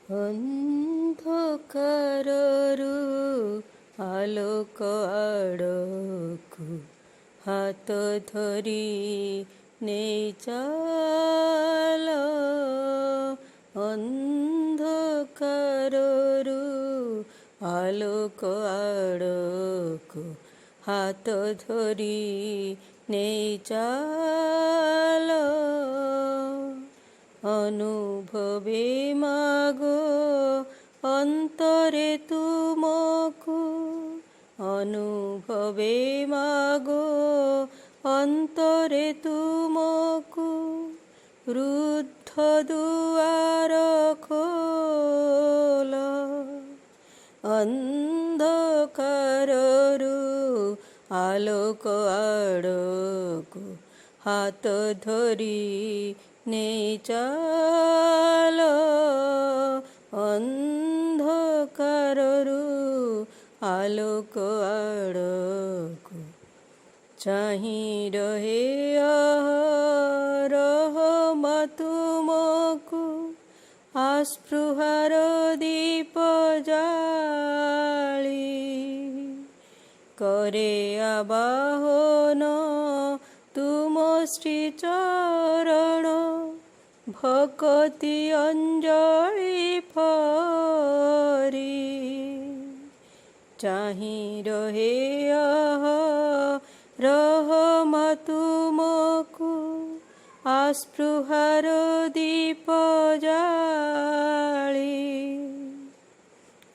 ଅନ୍ଧକାରରୁ ଆଲୋକ ଆଡ଼କୁ ହାତ ଧରି ନେଇ ଚାଲ। ଅନ୍ଧକାରରୁ ଆଲୋକ ଆଡ଼କୁ ହାତ ଧରି ନେଇ ଚାଲ। ଅନୁଭବେ ମାଗো ଅନ୍ତରେ ତୁମକୁ, ଅନୁଭବେ ମାଗো ଅନ୍ତରେ ତୁମକୁ। ରୁଦ୍ଧ ଦୁଆର ଖୋଲ, ଅନ୍ଧକାରରୁ ଆଲୋକ ଆଡ଼କୁ ହାତ ଧରି ନେଇ ଚାଲ। ଅନ୍ଧକାରରୁ ଆଲୋକ ଆଡ଼କୁ ଚାହିଁ ରହେ ରହମା ତୁମକୁ। ଆସ୍ପୃହାର ଦୀପ ଜାଳି করে আবাহন তুম শ্রীচরণ। ভকতি অঞ্জলি ফরি চাহি রহে রহমা তুমকু। আস্পৃহার দীপ জালি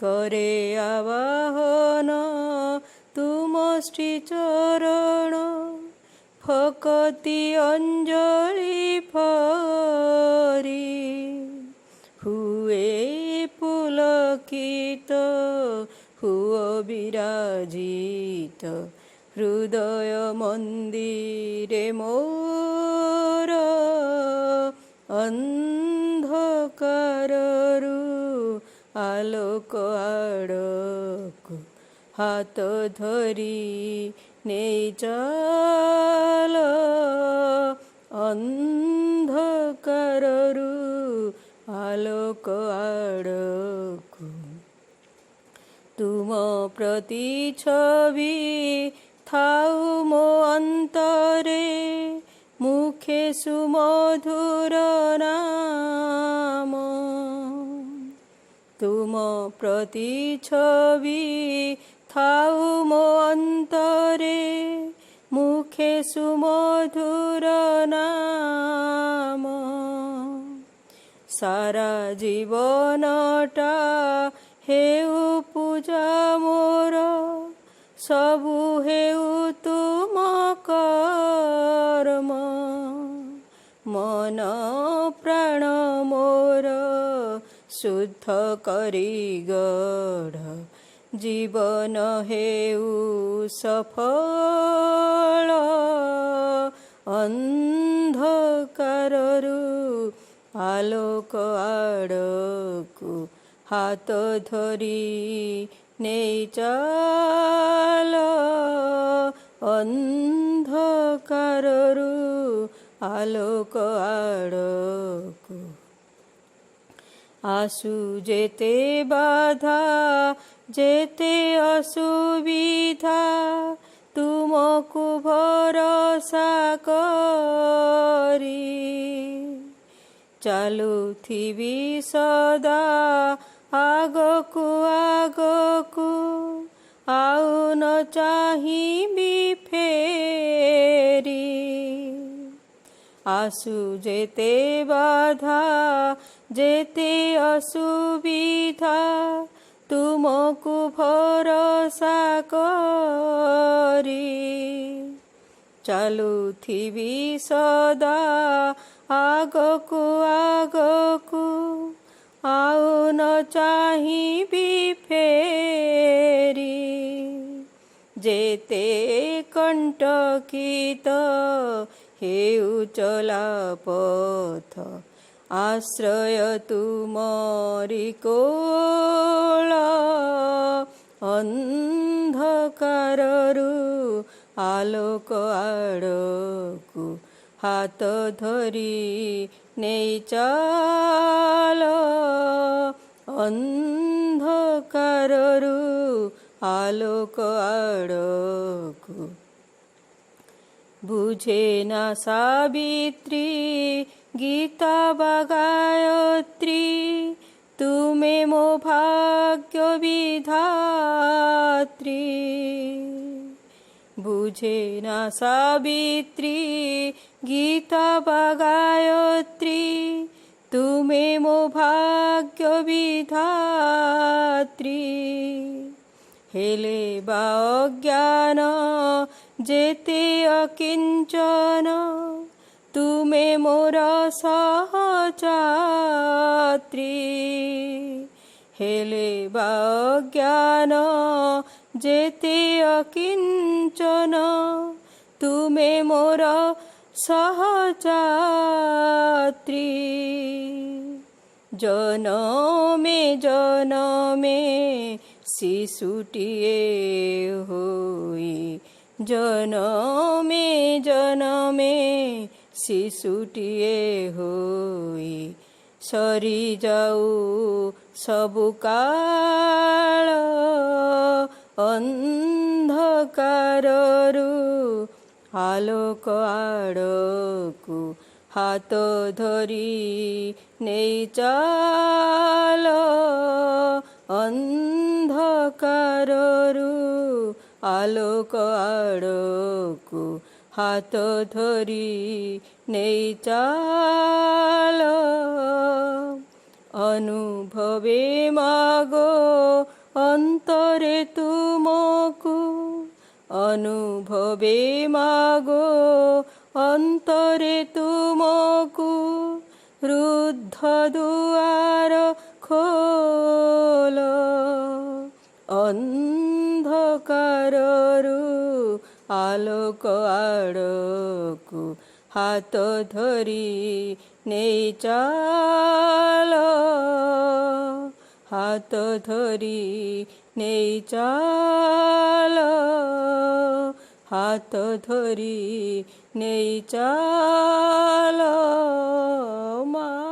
করে আবাহন তুম শ্রীচরণ। ভকতি অঞ্জলি ফরি হুয়ে পুলকিত, হুয় বিরাজিত হৃদয় মন্দিরে মোর। ଅନ୍ଧକାରରୁ ଆଲୋକ ଆଡ଼କୁ ହାତ ଧରି ନେଇ ଚାଲ। ଅନ୍ଧକାରରୁ ଆଲୋକ ଆଡ଼କୁ ତୁମ ପ୍ରତିଛବି ଥାଉ ମୋ ଅନ୍ତରେ। মুখে সুমধুর নাম, তুম প্রতিছবি থাউ মো অন্তরে। মুখে সুমধুর নাম, সারা জীবনটা হেউ পূজা মোর। সবু হেউ তুম কর্ম, মন প্রাণ মোর শুদ্ধ করি গঢ়। জীবন হেউ সফল, ଅନ୍ଧକାରରୁ ଆଲୋକ ଆଡ଼କୁ ହାତ ଧରି ନେଇ ଚାଲ। ଅନ୍ଧକାରରୁ আলোক আড়কু আসু যেতে বাধা যেতে অসুবিধা তুমকু ভরসা করি চালুথিবি সদা আগকু আগকু আউ ন চাহিবি ফেরি আসু যেতে বাধা যেতে অসুবিধা তুমকু ভরসা করি চালুথিবি সদা আগকু আগকু আউ ন চাহিবি ফেরি যেতে কণ্টকিত হেউ চলা পথ আশ্রয় তুমরি কোল ଅନ୍ଧକାରରୁ ଆଲୋକ ଆଡ଼କୁ ହାତ ଧରି ନେଇ ଚାଲ ଅନ୍ଧକାରରୁ ଆଲୋକ ଆଡ଼କୁ। ବୁଝେ ନା ସାବିତ୍ରୀ ଗୀତା ବା ଗାୟତ୍ରୀ, ତୁମେ ମୋ ଭାଗ୍ୟ ବିଧାତ୍ରୀ। বুঝে না সাবিত্রী গীতা বা গায়ত্রী, তুমি মো ভাগ্য বিধাত্রী। হেলে বা অজ্ঞান যেতে অকিঞ্চন, তুমি মোর সহযাত্রী। হেলে বা অজ্ঞান যেতে অকিঞ্চন, তুমে মোর সহযাত্রী। জনমে জনমে শিশুটিয়ে হই, জনমে জনমে শিশুটিয়ে হই। সরি যাও সবু কাল ଅନ୍ଧକାରରୁ ଆଲୋକ ଆଡ଼କୁ। ହାତ ଧରି ନେଇ ଚାଲ ଅନ୍ଧକାରରୁ ଆଲୋକ ଆଡ଼କୁ। ହାତ ଧରି ନେଇ ଚାଲ ଅନୁଭବେ ମାଗো অন্তরে তুমকু। অনুভবে মাগো অন্তরে তুমকু। রুদ্ধ দুয়ার খোল ଅନ୍ଧକାରରୁ ଆଲୋକ ଆଡ଼କୁ। ହାତ ଧରି ନେଇ ଚାଲ, হাত ধরি নেই চাল, হাত ধরি নেই চাল মা।